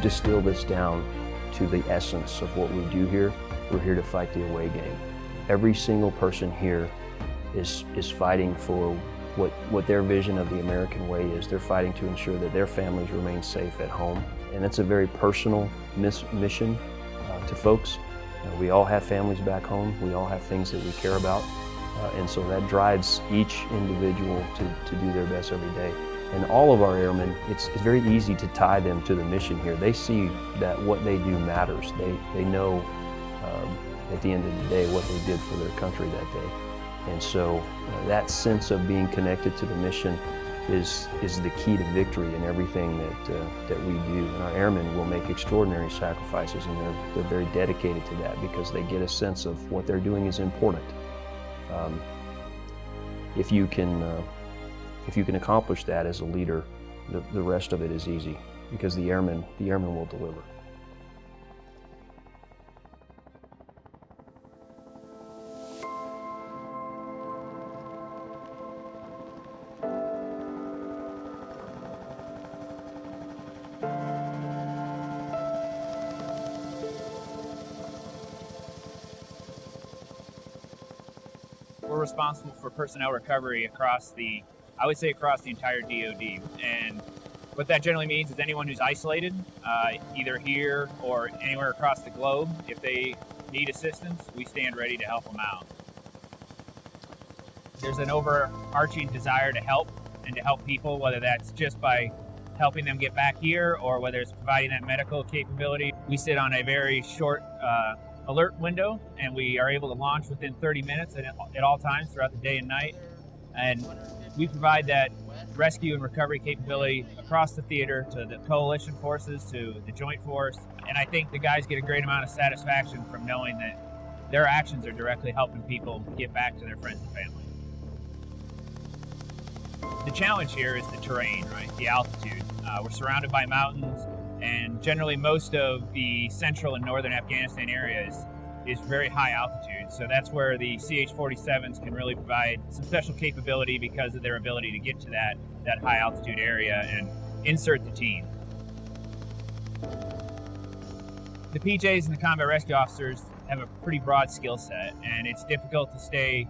distill this down to the essence of what we do here, we're here to fight the away game. Every single person here is fighting for what their vision of the American way is. They're fighting to ensure that their families remain safe at home. And it's a very personal mission to folks. We all have families back home. We all have things that we care about. And so that drives each individual to do their best every day. And all of our airmen, it's very easy to tie them to the mission here. They see that what they do matters. They know at the end of the day what they did for their country that day. And so that sense of being connected to the mission is the key to victory in everything that we do. And our airmen will make extraordinary sacrifices, and they're very dedicated to that because they get a sense of what they're doing is important. If you can accomplish that as a leader, the rest of it is easy because the airmen will deliver. We're responsible for personnel recovery across the entire DoD. And what that generally means is anyone who's isolated, either here or anywhere across the globe, if they need assistance, we stand ready to help them out. There's an overarching desire to help and to help people, whether that's just by helping them get back here or whether it's providing that medical capability. We sit on a very short alert window, and we are able to launch within 30 minutes at all times throughout the day and night. And we provide that rescue and recovery capability across the theater to the coalition forces, to the joint force. And I think the guys get a great amount of satisfaction from knowing that their actions are directly helping people get back to their friends and family. The challenge here is the terrain, right? The altitude. We're surrounded by mountains, and generally most of the central and northern Afghanistan area is very high altitude. So that's where the CH-47s can really provide some special capability because of their ability to get to that high altitude area and insert the team. The PJs and the combat rescue officers have a pretty broad skill set, and it's difficult to stay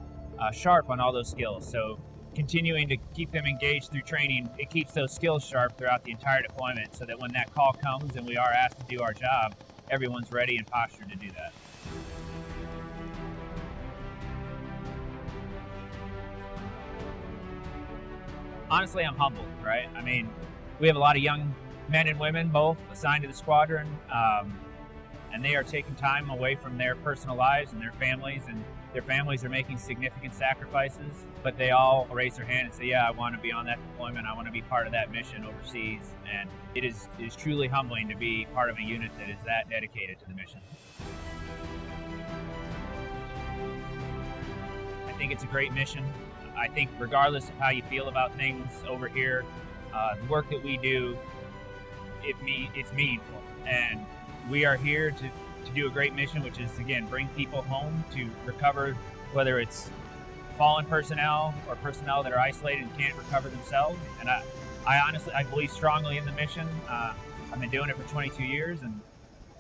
sharp on all those skills. So continuing to keep them engaged through training, it keeps those skills sharp throughout the entire deployment so that when that call comes and we are asked to do our job, everyone's ready and postured to do that. Honestly, I'm humbled, right? I mean, we have a lot of young men and women, both assigned to the squadron, and they are taking time away from their personal lives and their families are making significant sacrifices, but they all raise their hand and say, yeah, I want to be on that deployment, I want to be part of that mission overseas. And it is truly humbling to be part of a unit that is that dedicated to the mission. I think it's a great mission. I think regardless of how you feel about things over here, the work that we do, it's meaningful. And we are here to do a great mission, which is, again, bring people home to recover, whether it's fallen personnel or personnel that are isolated and can't recover themselves. And I honestly believe strongly in the mission. I've been doing it for 22 years, and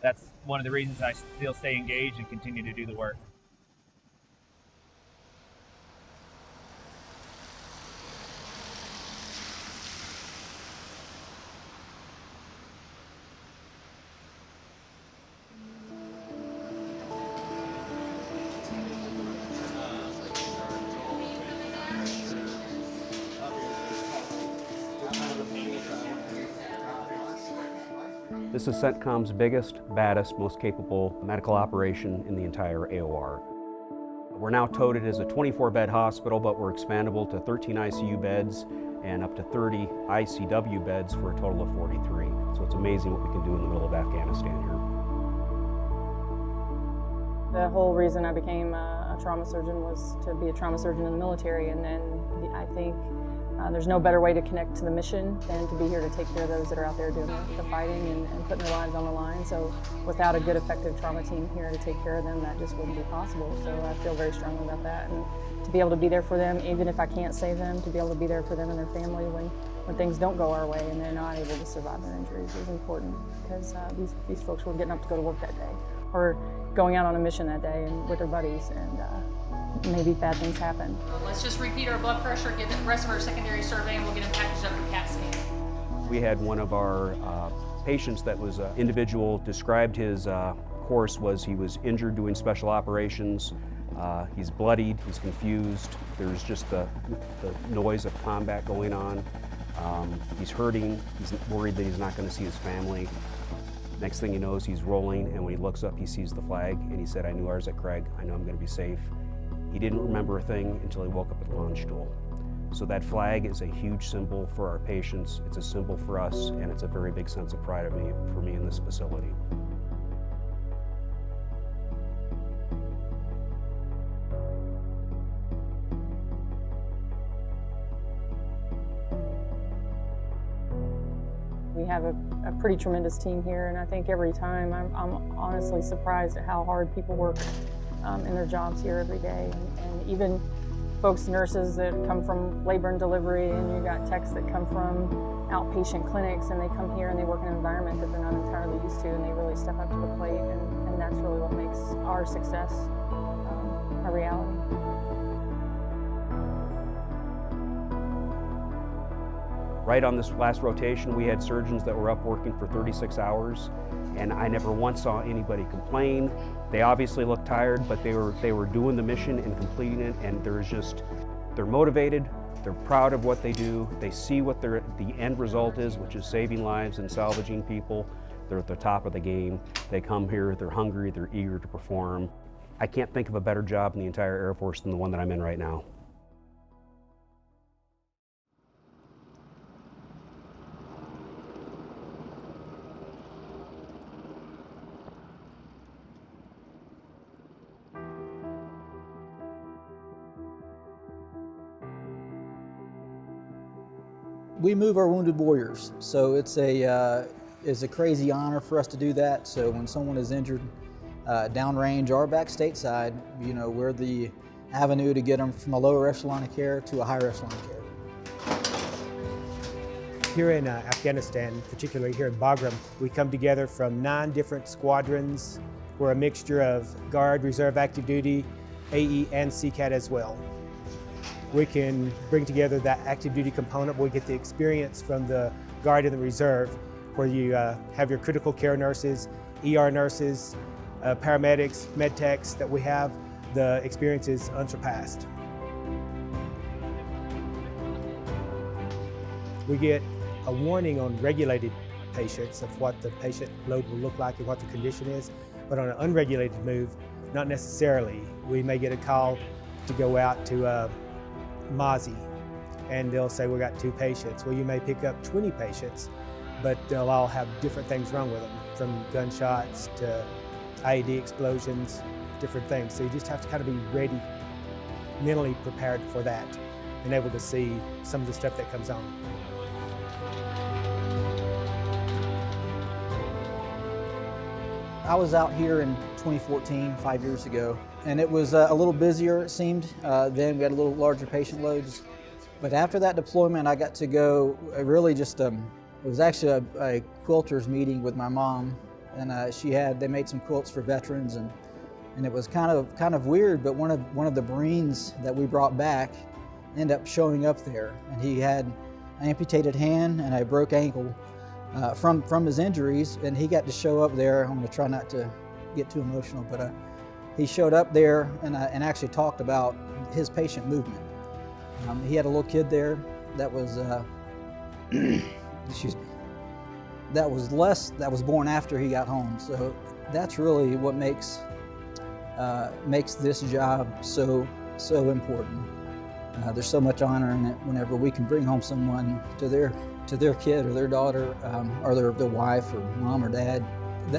that's one of the reasons I still stay engaged and continue to do the work. This is CENTCOM's biggest, baddest, most capable medical operation in the entire AOR. We're now touted as a 24-bed hospital, but we're expandable to 13 ICU beds and up to 30 ICW beds for a total of 43. So it's amazing what we can do in the middle of Afghanistan here. The whole reason I became a trauma surgeon was to be a trauma surgeon in the military, and then I think there's no better way to connect to the mission than to be here to take care of those that are out there doing the fighting and putting their lives on the line. So without a good, effective trauma team here to take care of them, that just wouldn't be possible. So I feel very strongly about that. And to be able to be there for them, even if I can't save them, to be able to be there for them and their family when things don't go our way and they're not able to survive their injuries is important, because these folks were getting up to go to work that day or going out on a mission that day and with their buddies, and maybe bad things happen. Let's just repeat our blood pressure, get the rest of our secondary survey, and we'll get them packaged up for CAT scan. We had one of our patients that was an individual described his course was he was injured doing special operations. He's bloodied, he's confused, there's just the noise of combat going on. He's hurting, he's worried that he's not going to see his family. Next thing he knows, he's rolling, and when he looks up, he sees the flag, and he said, "I knew I was at Craig, I know I'm going to be safe." He didn't remember a thing until he woke up at the launch stool. So that flag is a huge symbol for our patients, it's a symbol for us, and it's a very big sense of pride for me in this facility. We have a pretty tremendous team here, and I think every time I'm honestly surprised at how hard people work in their jobs here every day. And even folks, nurses that come from labor and delivery, and you got techs that come from outpatient clinics, and they come here and they work in an environment that they're not entirely used to, and they really step up to the plate, and that's really what makes our success a reality. Right on this last rotation, we had surgeons that were up working for 36 hours, and I never once saw anybody complain. They obviously looked tired, but they were doing the mission and completing it, and they're motivated, they're proud of what they do, they see what the end result is, which is saving lives and salvaging people. They're at the top of the game. They come here, they're hungry, they're eager to perform. I can't think of a better job in the entire Air Force than the one that I'm in right now. We move our wounded warriors, so it's a crazy honor for us to do that. So when someone is injured downrange or back stateside, you know, we're the avenue to get them from a lower echelon of care to a higher echelon of care. Here in Afghanistan, particularly here in Bagram, we come together from 9 different squadrons. We're a mixture of Guard, Reserve, Active Duty, AE, and CCAT as well. We can bring together that active duty component. We get the experience from the Guard and the Reserve, where you have your critical care nurses, ER nurses, paramedics, med techs that we have. The experience is unsurpassed. We get a warning on regulated patients of what the patient load will look like and what the condition is, but on an unregulated move, not necessarily. We may get a call to go out to Mozzie, and they'll say, "We got 2 patients." Well, you may pick up 20 patients, but they'll all have different things wrong with them, from gunshots to IED explosions, different things. So you just have to kind of be ready, mentally prepared for that, and able to see some of the stuff that comes on. I was out here in 2014, 5 years ago, and it was a little busier, it seemed. Then we had a little larger patient loads. But after that deployment, I got to go really just, it was actually a quilters meeting with my mom, and they made some quilts for veterans, and it was kind of weird, but one of the Marines that we brought back ended up showing up there, and he had an amputated hand and a broke ankle from his injuries, and he got to show up there. I'm going to try not to get too emotional, but he showed up there and actually talked about his patient movement. He had a little kid there that was, excuse me, that was born after he got home. So that's really what makes this job so important. There's so much honor in it whenever we can bring home someone to their kid or their daughter or their wife or mom or dad.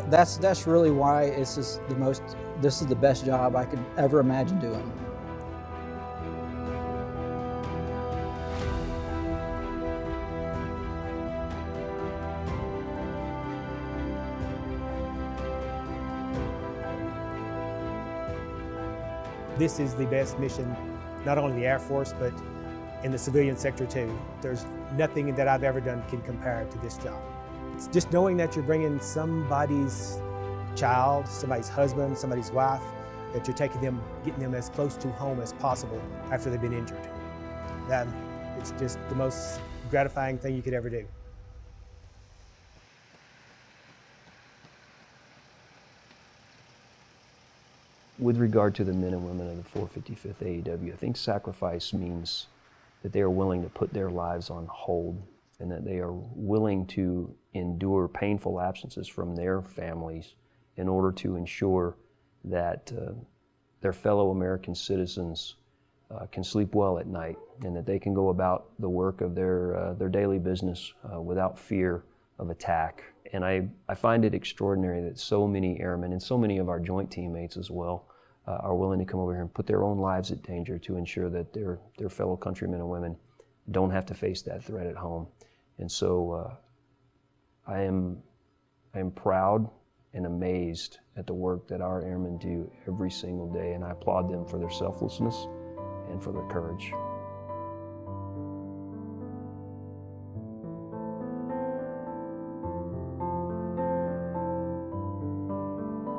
That's really why this is the best job I could ever imagine doing. This is the best mission, not only in the Air Force, but in the civilian sector too. There's nothing that I've ever done can compare to this job. It's just knowing that you're bringing somebody's child, somebody's husband, somebody's wife, that you're taking them, getting them as close to home as possible after they've been injured. It's just the most gratifying thing you could ever do. With regard to the men and women of the 455th AEW, I think sacrifice means that they are willing to put their lives on hold and that they are willing to endure painful absences from their families in order to ensure that their fellow American citizens can sleep well at night and that they can go about the work of their daily business without fear of attack. And I find it extraordinary that so many airmen and so many of our joint teammates as well are willing to come over here and put their own lives at danger to ensure that their fellow countrymen and women don't have to face that threat at home. And so I am proud and amazed at the work that our airmen do every single day, and I applaud them for their selflessness and for their courage.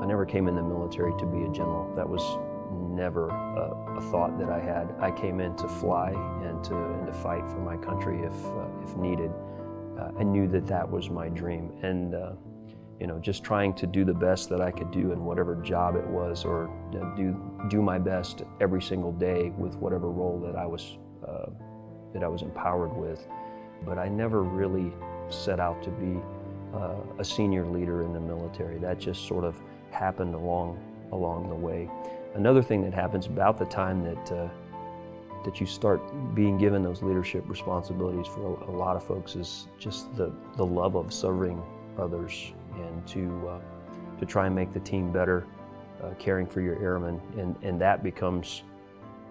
I never came in the military to be a general. That was never a thought that I had. I came in to fly and to fight for my country if needed. I knew that that was my dream, and you know, just trying to do the best that I could do in whatever job it was, or do my best every single day with whatever role that I was empowered with. But I never really set out to be a senior leader in the military. That just sort of happened along the way. Another thing that happens about the time that you start being given those leadership responsibilities for a lot of folks is just the love of serving others and to try and make the team better, caring for your airmen, and that becomes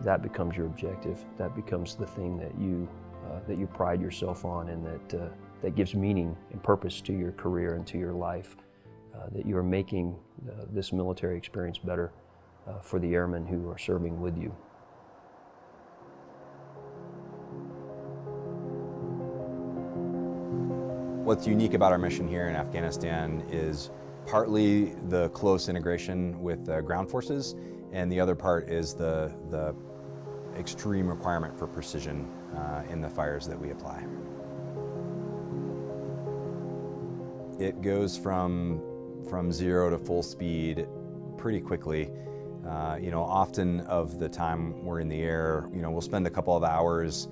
your objective. That becomes the thing that you pride yourself on, and that gives meaning and purpose to your career and to your life. That you are making this military experience better for the airmen who are serving with you. What's unique about our mission here in Afghanistan is partly the close integration with the ground forces, and the other part is the extreme requirement for precision in the fires that we apply. It goes from zero to full speed pretty quickly. You know, often of the time we're in the air, you know, we'll spend a couple of hours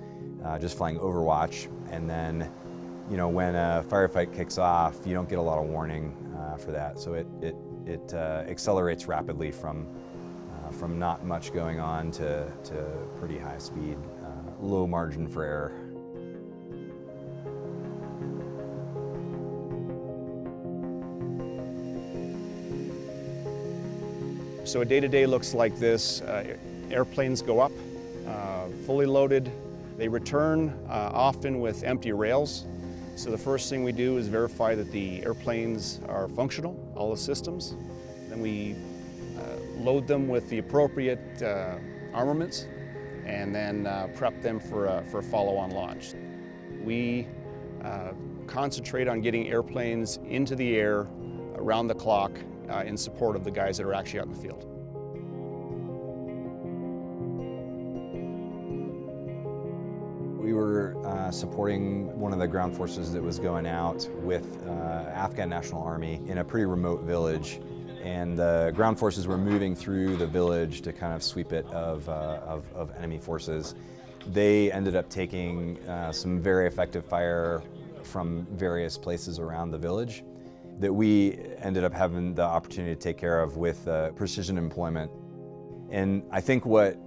just flying overwatch, and then, you know, when a firefight kicks off, you don't get a lot of warning for that. So it accelerates rapidly from not much going on to pretty high speed, low margin for error. So a day-to-day looks like this. Airplanes go up, fully loaded. They return often with empty rails. So the first thing we do is verify that the airplanes are functional, all the systems. Then we load them with the appropriate armaments, and then prep them for a follow-on launch. We concentrate on getting airplanes into the air around the clock in support of the guys that are actually out in the field. We were supporting one of the ground forces that was going out with Afghan National Army in a pretty remote village, and the ground forces were moving through the village to kind of sweep it of enemy forces. They ended up taking some very effective fire from various places around the village that we ended up having the opportunity to take care of with precision employment. And I think what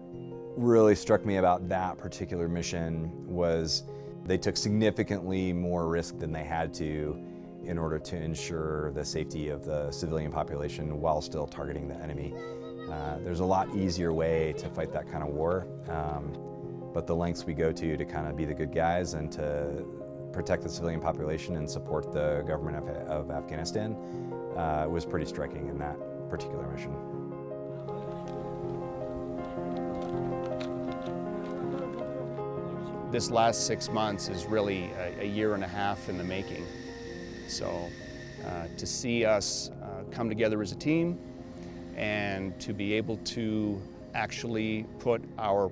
really struck me about that particular mission was they took significantly more risk than they had to in order to ensure the safety of the civilian population while still targeting the enemy. There's a lot easier way to fight that kind of war, but the lengths we go to kind of be the good guys and to protect the civilian population and support the government of Afghanistan was pretty striking in that particular mission. this last 6 months is really a year and a half in the making. So to see us come together as a team and to be able to actually put our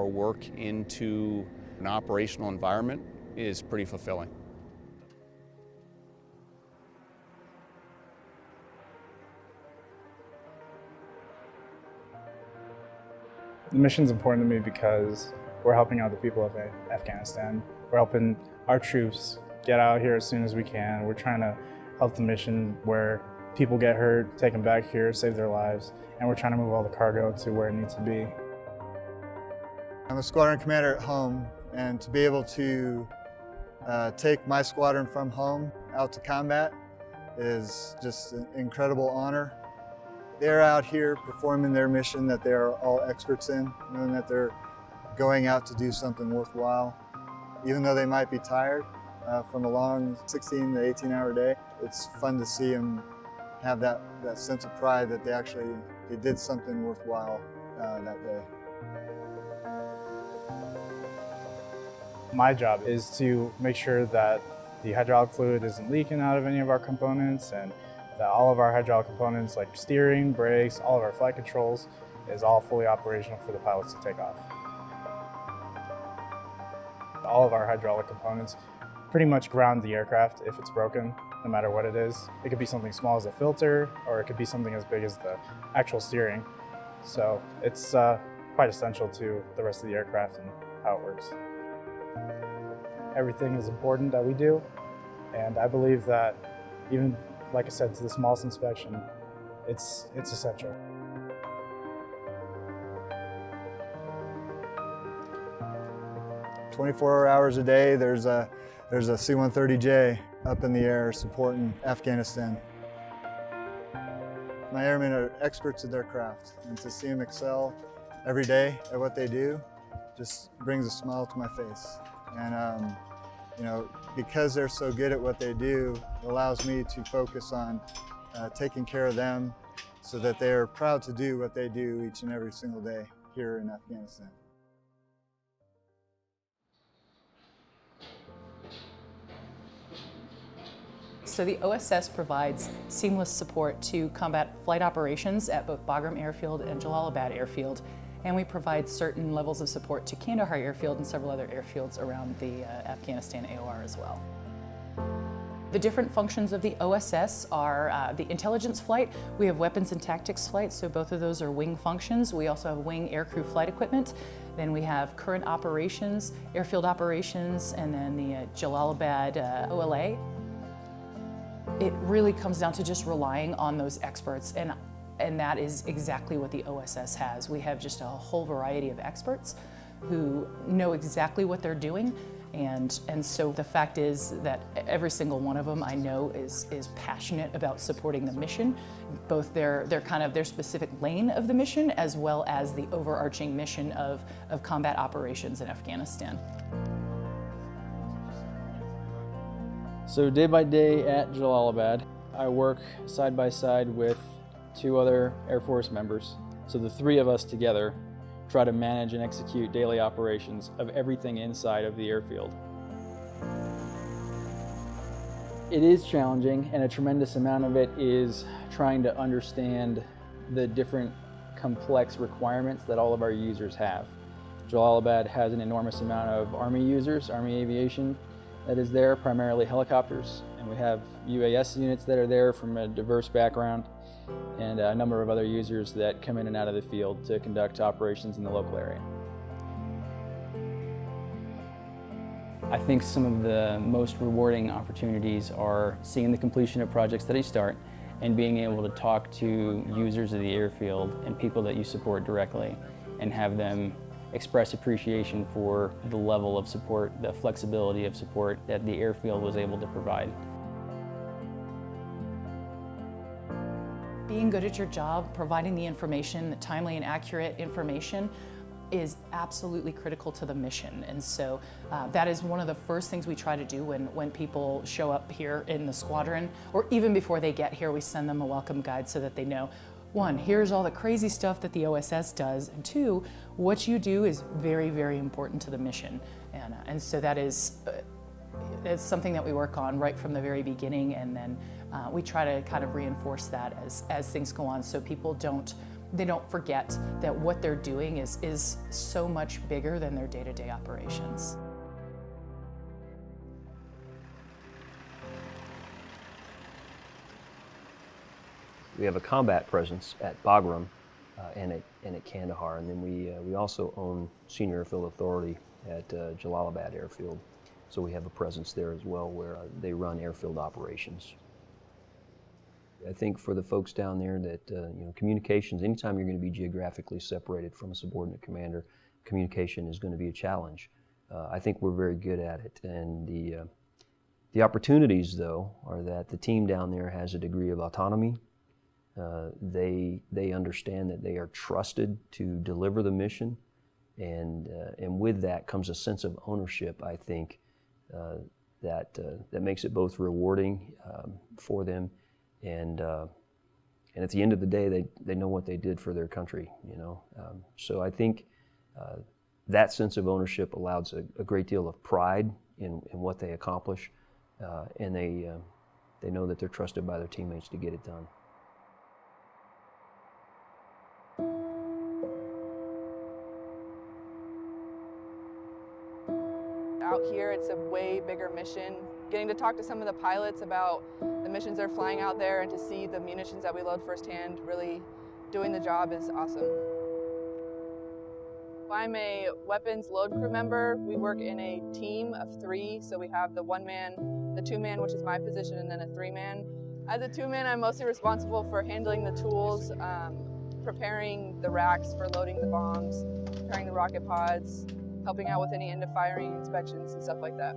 work into an operational environment is pretty fulfilling. The mission's important to me because we're helping out the people of Afghanistan. We're helping our troops get out here as soon as we can. We're trying to help the mission where people get hurt, take them back here, save their lives, and we're trying to move all the cargo to where it needs to be. I'm a squadron commander at home, and to be able to take my squadron from home out to combat is just an incredible honor. They're out here performing their mission that they're all experts in, knowing that they're going out to do something worthwhile. Even though they might be tired from a long 16 to 18-hour day, it's fun to see them have that sense of pride that they did something worthwhile that day. My job is to make sure that the hydraulic fluid isn't leaking out of any of our components, and that all of our hydraulic components like steering, brakes, all of our flight controls is all fully operational for the pilots to take off. All of our hydraulic components pretty much ground the aircraft if it's broken, no matter what it is. It could be something small as a filter, or it could be something as big as the actual steering. So it's quite essential to the rest of the aircraft and how it works. Everything is important that we do, and I believe that even, like I said, to the smallest inspection, it's essential. "24 hours a day, there's a C-130J up in the air supporting Afghanistan. My airmen are experts at their craft, and to see them excel every day at what they do just brings a smile to my face. And you know, because they're so good at what they do, it allows me to focus on taking care of them so that they are proud to do what they do each and every single day here in Afghanistan. So the OSS provides seamless support to combat flight operations at both Bagram Airfield and Jalalabad Airfield. And we provide certain levels of support to Kandahar Airfield and several other airfields around the Afghanistan AOR as well. The different functions of the OSS are the intelligence flight. We have weapons and tactics flight, so both of those are wing functions. We also have wing aircrew flight equipment. Then we have current operations, airfield operations, and then the Jalalabad OLA. It really comes down to just relying on those experts, and that is exactly what the OSS has. We have just a whole variety of experts who know exactly what they're doing, and so the fact is that every single one of them I know is passionate about supporting the mission, both their specific lane of the mission as well as the overarching mission of combat operations in Afghanistan. So day by day at Jalalabad, I work side by side with 2 other Air Force members. So the 3 of us together try to manage and execute daily operations of everything inside of the airfield. It is challenging, and a tremendous amount of it is trying to understand the different complex requirements that all of our users have. Jalalabad has an enormous amount of Army users, Army aviation that is there, primarily helicopters, and we have UAS units that are there from a diverse background, and a number of other users that come in and out of the field to conduct operations in the local area. I think some of the most rewarding opportunities are seeing the completion of projects that you start and being able to talk to users of the airfield and people that you support directly and have them express appreciation for the level of support, the flexibility of support that the airfield was able to provide. Being good at your job, providing the information, the timely and accurate information, is absolutely critical to the mission. And so that is one of the first things we try to do when people show up here in the squadron, or even before they get here, we send them a welcome guide so that they know, 1, here's all the crazy stuff that the OSS does, and 2, what you do is very, very important to the mission. And so that is it's something that we work on right from the very beginning, and then we try to kind of reinforce that as things go on, so people don't forget that what they're doing is so much bigger than their day-to-day operations. We have a combat presence at Bagram and at Kandahar, and then we also own Senior Airfield Authority at Jalalabad Airfield. So we have a presence there as well, where they run airfield operations. I think for the folks down there that communications, anytime you're going to be geographically separated from a subordinate commander, communication is going to be a challenge. I think we're very good at it, and the opportunities, though, are that the team down there has a degree of autonomy. They understand that they are trusted to deliver the mission, and with that comes a sense of ownership, I think, that makes it both rewarding for them, and at the end of the day, they know what they did for their country, so I think that sense of ownership allows a great deal of pride in what they accomplish, and they know that they're trusted by their teammates to get it done. Out here, it's a way bigger mission. Getting to talk to some of the pilots about the missions they're flying out there and to see the munitions that we load firsthand, really doing the job is awesome. I'm a weapons load crew member. We work in a team of 3, so we have the 1-man, the 2-man, which is my position, and then a 3-man. As a 2-man, I'm mostly responsible for handling the tools, preparing the racks for loading the bombs, preparing the rocket pods, helping out with any end of firing inspections and stuff like that.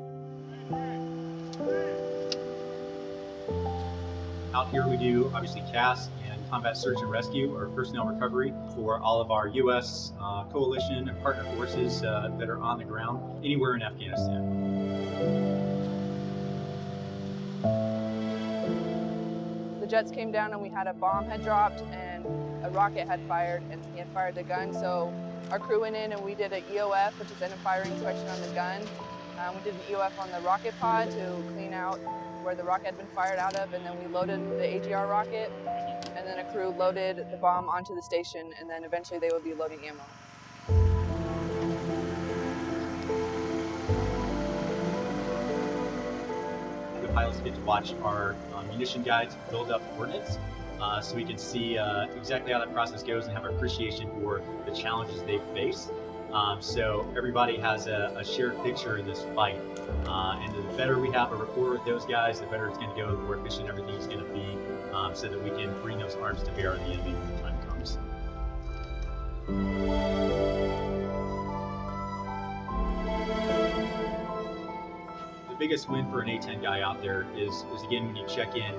Out here we do obviously CAS and combat search and rescue, or personnel recovery, for all of our U.S. coalition and partner forces that are on the ground anywhere in Afghanistan. The jets came down and we had a bomb had dropped and a rocket had fired, and he had fired the gun, so our crew went in and we did an EOF, which is end of firing inspection on the gun. We did an EOF on the rocket pod to clean out where the rocket had been fired out of, and then we loaded the AGR rocket, and then a crew loaded the bomb onto the station, and then eventually they would be loading ammo. The pilots get to watch our munition guides build up ordnance, so we can see exactly how that process goes and have an appreciation for the challenges they face. So everybody has a shared picture in this fight, and the better we have a rapport with those guys, the better it's going to go, the more efficient everything's going to be, so that we can bring those arms to bear on the enemy when the time comes. The biggest win for an A-10 guy out there is again, when you check in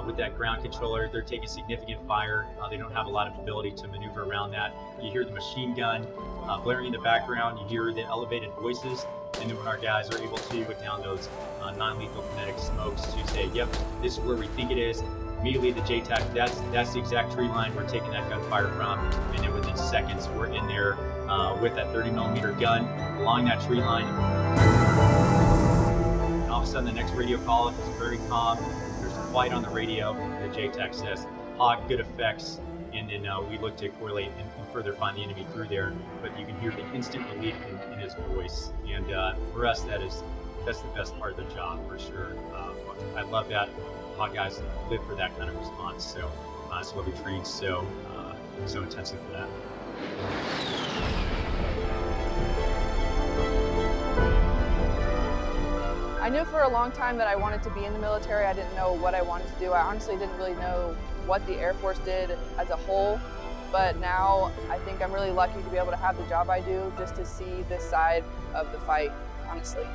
with that ground controller, they're taking significant fire. They don't have a lot of ability to maneuver around that. You hear the machine gun blaring in the background, you hear the elevated voices, and then when our guys are able to put down those non-lethal kinetic smokes to say, yep, this is where we think it is, immediately the JTAC, that's the exact tree line we're taking that gunfire from, and then within seconds we're in there with that 30mm gun along that tree line. And all of a sudden the next radio call is very calm, there's quiet on the radio, and the JTAC says, hog, good effects, and then we look to correlate and further find the enemy through there, but you can hear the instant relief in his voice, and for us that's the best part of the job for sure. I love that. Hog guys live for that kind of response, so that's why we train so intensely for that. I knew for a long time that I wanted to be in the military. I didn't know what I wanted to do. I honestly didn't really know what the Air Force did as a whole, but now I think I'm really lucky to be able to have the job I do, just to see this side of the fight, honestly.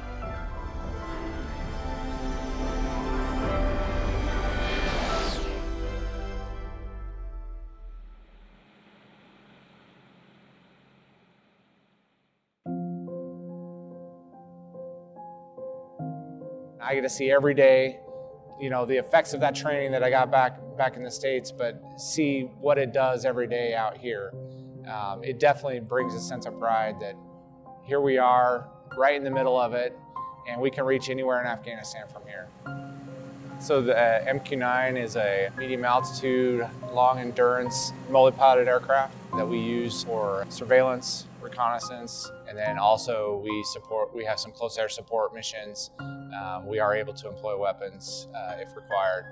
I get to see every day, the effects of that training that I got back in the States, but see what it does every day out here. It definitely brings a sense of pride that here we are, right in the middle of it, and we can reach anywhere in Afghanistan from here. So the MQ-9 is a medium altitude, long endurance, multi-piloted aircraft that we use for surveillance, reconnaissance, and then also we have some close air support missions. We are able to employ weapons if required.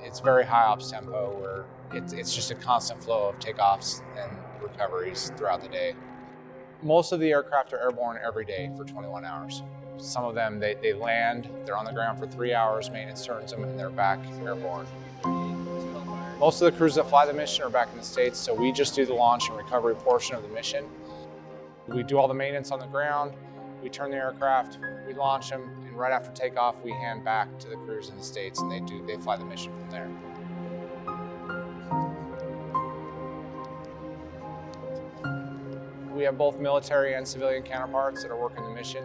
It's very high ops tempo where it's just a constant flow of takeoffs and recoveries throughout the day. Most of the aircraft are airborne every day for 21 hours. Some of them, they land, they're on the ground for 3 hours, maintenance turns them, and they're back airborne. Most of the crews that fly the mission are back in the States, so we just do the launch and recovery portion of the mission. We do all the maintenance on the ground, we turn the aircraft, we launch them, and right after takeoff, we hand back to the crews in the States, and they fly the mission from there. We have both military and civilian counterparts that are working the mission.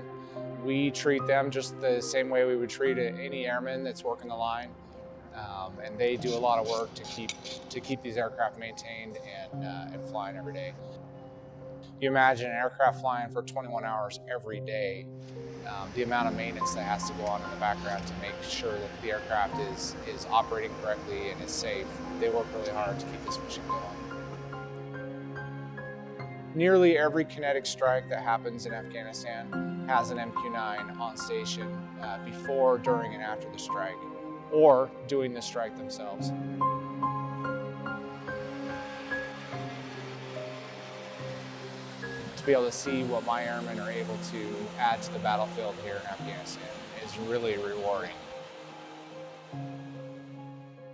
We treat them just the same way we would treat any airman that's working the line. And they do a lot of work to keep these aircraft maintained and flying every day. You imagine an aircraft flying for 21 hours every day, the amount of maintenance that has to go on in the background to make sure that the aircraft is operating correctly and is safe. They work really hard to keep this mission going. Nearly every kinetic strike that happens in Afghanistan has an MQ-9 on station before, during, and after the strike, or doing the strike themselves. To be able to see what my airmen are able to add to the battlefield here in Afghanistan is really rewarding.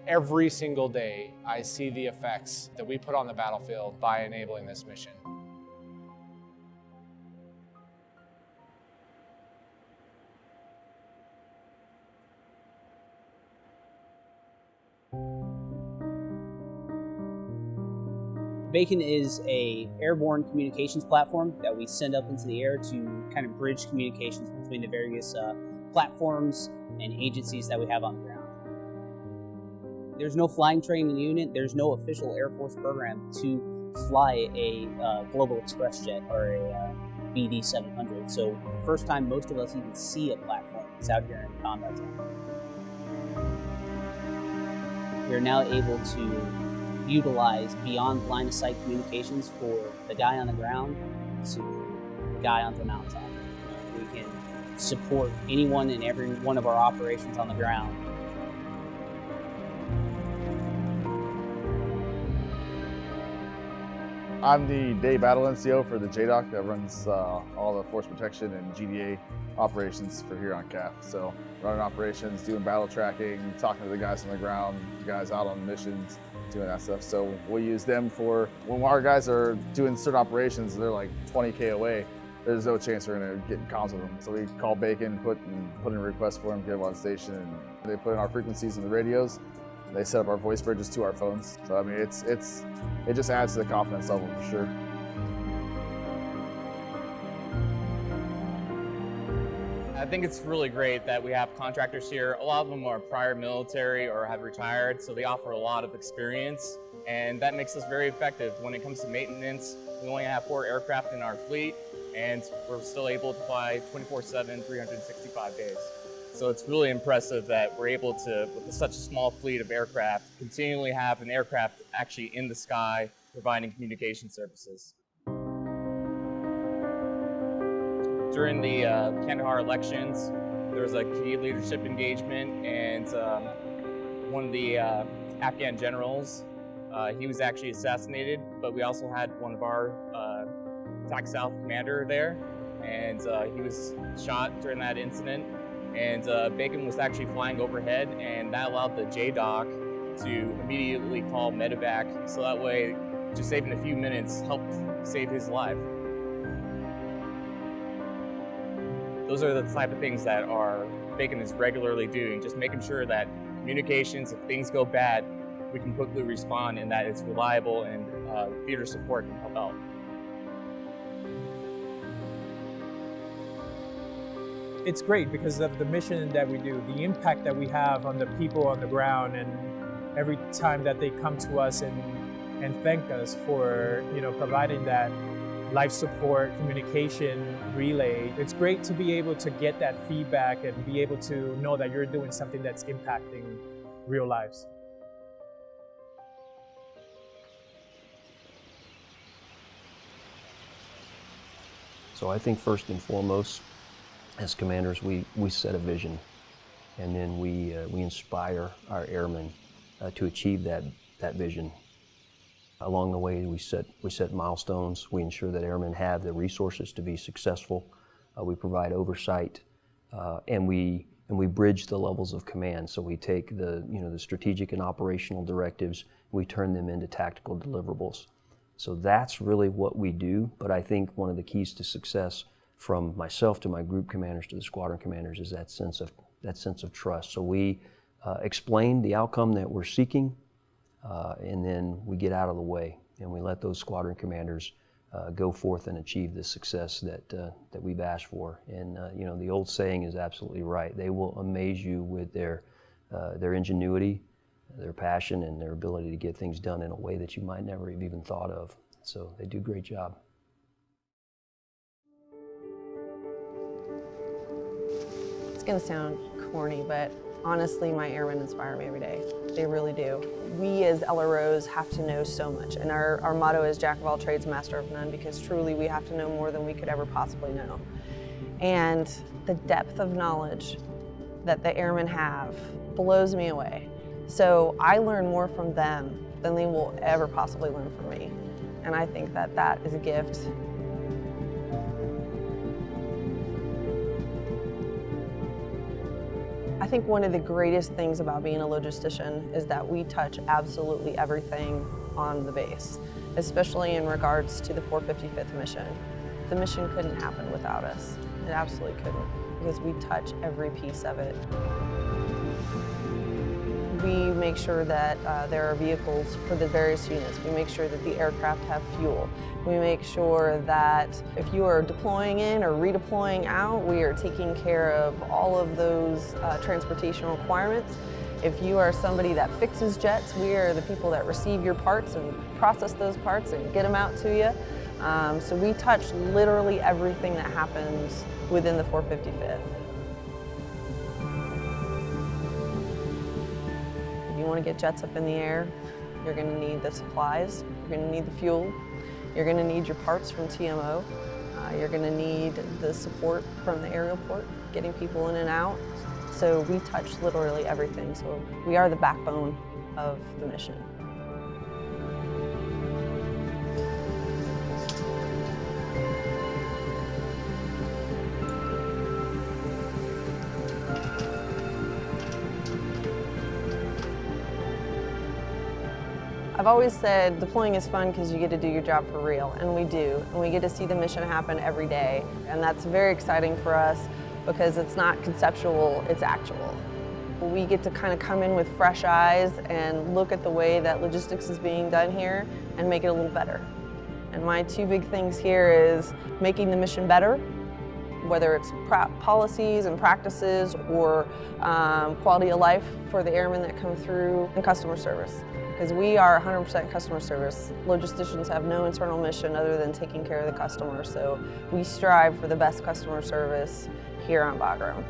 Every single day, I see the effects that we put on the battlefield by enabling this mission. Beacon is an airborne communications platform that we send up into the air to kind of bridge communications between the various platforms and agencies that we have on the ground. There's no flying training unit, there's no official Air Force program to fly a Global Express jet or a BD 700. So the first time most of us even see a platform is out here in the combat zone. We're now able to utilize beyond line of sight communications for the guy on the ground to the guy on the mountaintop. We can support anyone and every one of our operations on the ground. I'm the day battle NCO for the JDOC that runs all the force protection and GDA operations for here on Capt. So running operations, doing battle tracking, talking to the guys on the ground, the guys out on missions, doing that stuff. So we use them for when our guys are doing certain operations, they're like 20K away. There's no chance we're gonna get in comms with them. So we call Beacon, put in a request for them, get them on station, and they put in our frequencies in the radios. They set up our voice bridges to our phones. So I mean, it just adds to the confidence level for sure. I think it's really great that we have contractors here. A lot of them are prior military or have retired, so they offer a lot of experience, and that makes us very effective. When it comes to maintenance, we only have 4 aircraft in our fleet, and we're still able to fly 24/7, 365 days. So it's really impressive that we're able to, with such a small fleet of aircraft, continually have an aircraft actually in the sky providing communication services. During the Kandahar elections, there was a key leadership engagement, and one of the Afghan generals, he was actually assassinated, but we also had one of our TAC South commander there, and he was shot during that incident. And Beacon was actually flying overhead, and that allowed the JDOC to immediately call medevac, so that way, just saving a few minutes helped save his life. Those are the type of things that our Beacon is regularly doing, just making sure that communications, if things go bad, we can quickly respond and that it's reliable and theater support can help out. It's great because of the mission that we do, the impact that we have on the people on the ground, and every time that they come to us and thank us for providing that life support, communication, relay. It's great to be able to get that feedback and be able to know that you're doing something that's impacting real lives. So I think first and foremost, as commanders, we set a vision, and then we inspire our airmen to achieve that vision. Along the way, we set milestones. We ensure that airmen have the resources to be successful. We provide oversight, and we bridge the levels of command. So we take the strategic and operational directives, and we turn them into tactical deliverables. So that's really what we do. But I think one of the keys to success, from myself to my group commanders to the squadron commanders, is that sense of trust. So we explain the outcome that we're seeking, and then we get out of the way, and we let those squadron commanders go forth and achieve the success that we've asked for. And the old saying is absolutely right. They will amaze you with their ingenuity, their passion, and their ability to get things done in a way that you might never have even thought of. So they do a great job. It's going to sound corny, but honestly, my airmen inspire me every day. They really do. We as LROs have to know so much, and our motto is Jack of all trades, master of none, because truly we have to know more than we could ever possibly know. And the depth of knowledge that the airmen have blows me away. So I learn more from them than they will ever possibly learn from me. And I think that that is a gift. I think one of the greatest things about being a logistician is that we touch absolutely everything on the base, especially in regards to the 455th mission. The mission couldn't happen without us. It absolutely couldn't, because we touch every piece of it. We make sure that there are vehicles for the various units. We make sure that the aircraft have fuel. We make sure that if you are deploying in or redeploying out, we are taking care of all of those transportation requirements. If you are somebody that fixes jets, we are the people that receive your parts and process those parts and get them out to you. So we touch literally everything that happens within the 455th. If you want to get jets up in the air, you're going to need the supplies, you're going to need the fuel, you're going to need your parts from TMO, you're going to need the support from the aerial port, getting people in and out. So we touch literally everything. So we are the backbone of the mission. I've always said deploying is fun because you get to do your job for real, and we do. And we get to see the mission happen every day. And that's very exciting for us because it's not conceptual, it's actual. We get to kind of come in with fresh eyes and look at the way that logistics is being done here and make it a little better. And my two big things here is making the mission better, whether it's policies and practices or quality of life for the airmen that come through, and customer service. Because we are 100% customer service. Logisticians have no internal mission other than taking care of the customer, so we strive for the best customer service here on Bagram.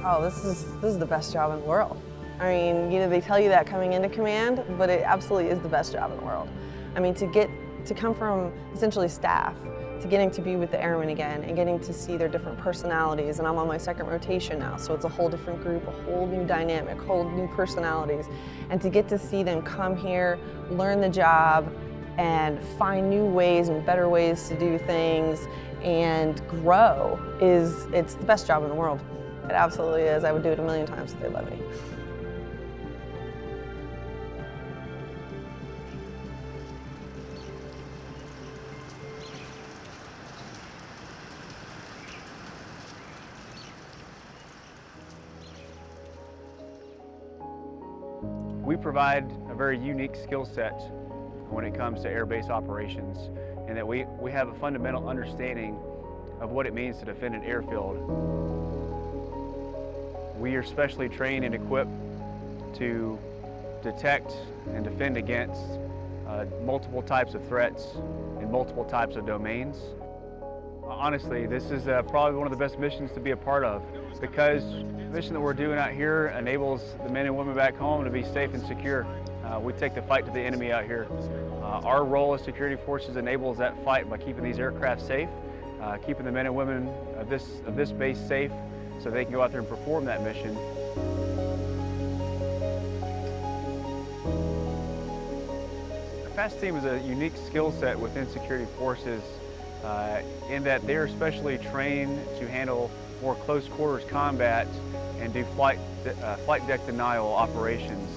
Oh, this is the best job in the world. I mean, they tell you that coming into command, but it absolutely is the best job in the world. I mean, to come from essentially staff to getting to be with the airmen again and getting to see their different personalities, and I'm on my second rotation now, so it's a whole different group, a whole new dynamic, whole new personalities, and to get to see them come here, learn the job, and find new ways and better ways to do things and grow it's the best job in the world. It absolutely is. I would do it a million times if they let me. We provide a very unique skill set when it comes to air-based operations, and that we have a fundamental understanding of what it means to defend an airfield. We are specially trained and equipped to detect and defend against multiple types of threats in multiple types of domains. Honestly, this is probably one of the best missions to be a part of, because the mission that we're doing out here enables the men and women back home to be safe and secure. We take the fight to the enemy out here. Our role as security forces enables that fight by keeping these aircraft safe, keeping the men and women of this base safe so they can go out there and perform that mission. The FAST team is a unique skill set within security forces in that they are specially trained to handle more close quarters combat and do flight deck denial operations.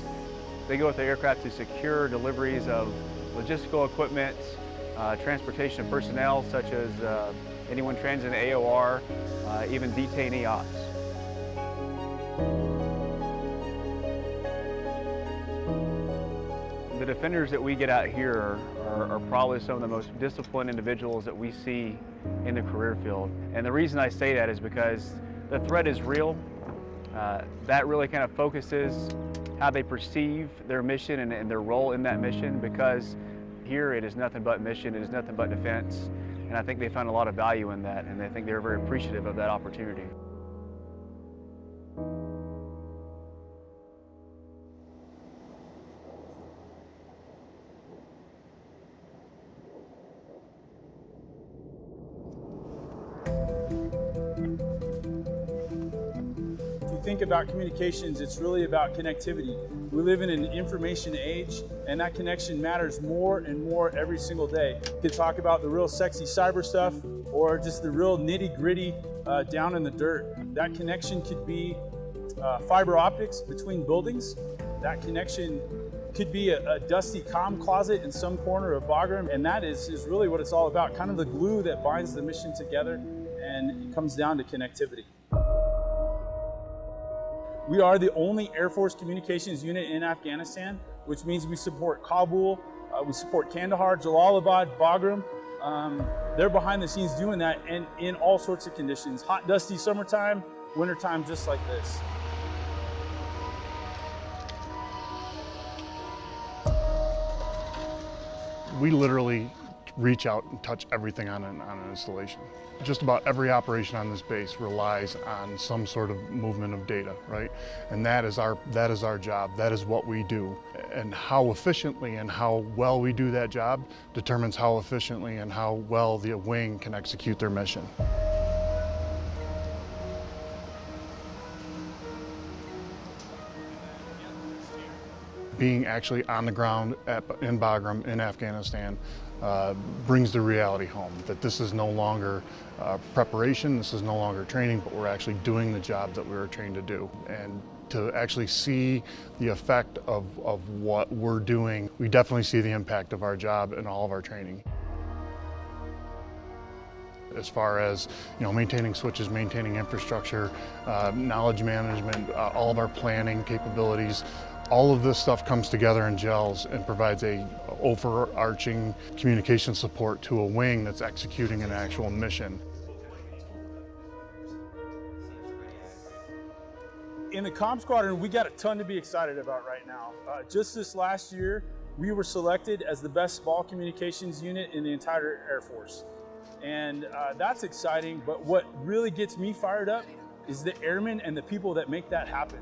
They go with the aircraft to secure deliveries of logistical equipment, transportation of personnel such as anyone transiting AOR, even detainee ops. The defenders that we get out here are probably some of the most disciplined individuals that we see in the career field. And the reason I say that is because the threat is real. That really kind of focuses how they perceive their mission and their role in that mission, because here it is nothing but mission, it is nothing but defense. And I think they find a lot of value in that, and I think they're very appreciative of that opportunity. Think about communications, it's really about connectivity. We live in an information age, and that connection matters more and more every single day. You can talk about the real sexy cyber stuff or just the real nitty-gritty down in the dirt. That connection could be fiber optics between buildings. That connection could be a dusty comm closet in some corner of Bagram, and that is really what it's all about, kind of the glue that binds the mission together, and it comes down to connectivity. We are the only Air Force communications unit in Afghanistan, which means we support Kabul, we support Kandahar, Jalalabad, Bagram. They're behind the scenes doing that, and in all sorts of conditions. Hot, dusty summertime, wintertime, just like this. We literally reach out and touch everything on an installation. Just about every operation on this base relies on some sort of movement of data, right? And that is our job, that is what we do. And how efficiently and how well we do that job determines how efficiently and how well the wing can execute their mission. Being actually on the ground in Bagram, in Afghanistan, brings the reality home that this is no longer preparation, this is no longer training, but we're actually doing the job that we were trained to do. And to actually see the effect of what we're doing, we definitely see the impact of our job and all of our training. As far as maintaining switches, maintaining infrastructure, knowledge management, all of our planning capabilities, all of this stuff comes together and gels and provides a overarching communication support to a wing that's executing an actual mission. In the comm squadron, we got a ton to be excited about right now. Just this last year, we were selected as the best small communications unit in the entire Air Force. And that's exciting, but what really gets me fired up is the airmen and the people that make that happen.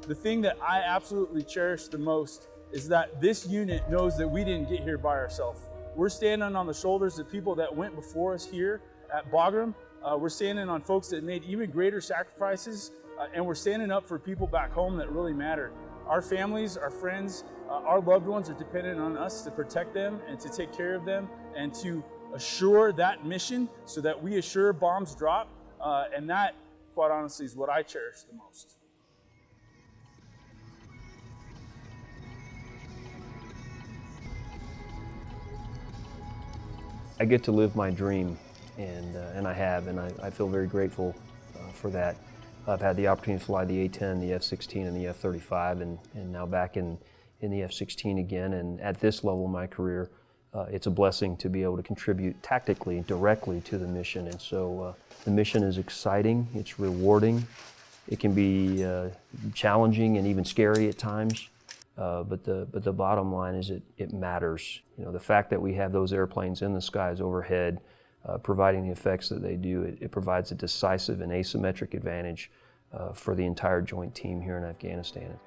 The thing that I absolutely cherish the most is that this unit knows that we didn't get here by ourselves. We're standing on the shoulders of people that went before us here at Bagram. We're standing on folks that made even greater sacrifices, and we're standing up for people back home that really matter. Our families, our friends, our loved ones are dependent on us to protect them and to take care of them and to assure that mission so that we assure bombs drop, and that, quite honestly, is what I cherish the most. I get to live my dream, and I have, and I feel very grateful for that. I've had the opportunity to fly the A-10, the F-16, and the F-35, and now back in the F-16 again. And at this level in my career, it's a blessing to be able to contribute tactically, directly to the mission. And so the mission is exciting, it's rewarding, it can be challenging and even scary at times, But the bottom line is it matters. You know, the fact that we have those airplanes in the skies overhead, providing the effects that they do, it provides a decisive and asymmetric advantage for the entire joint team here in Afghanistan.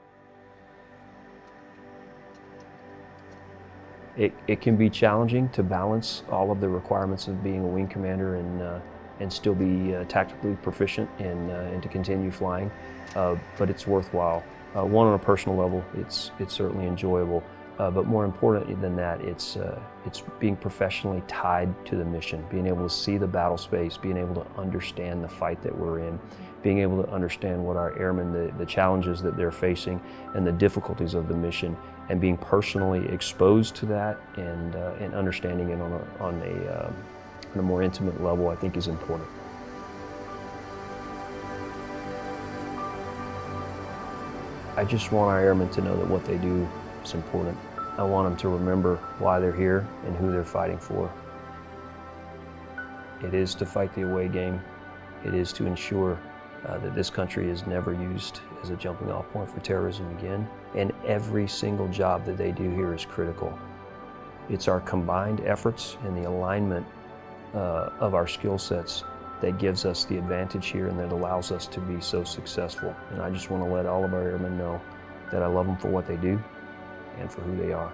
It can be challenging to balance all of the requirements of being a wing commander and still be tactically proficient and to continue flying, but it's worthwhile. One, on a personal level, it's certainly enjoyable, but more important than that, it's being professionally tied to the mission, being able to see the battle space, being able to understand the fight that we're in, being able to understand what our airmen, the challenges that they're facing and the difficulties of the mission, and being personally exposed to that and understanding it on a more intimate level, I think is important. I just want our airmen to know that what they do is important. I want them to remember why they're here and who they're fighting for. It is to fight the away game. It is to ensure that this country is never used as a jumping off point for terrorism again. And every single job that they do here is critical. It's our combined efforts and the alignment of our skill sets that gives us the advantage here and that allows us to be so successful. And I just want to let all of our airmen know that I love them for what they do and for who they are.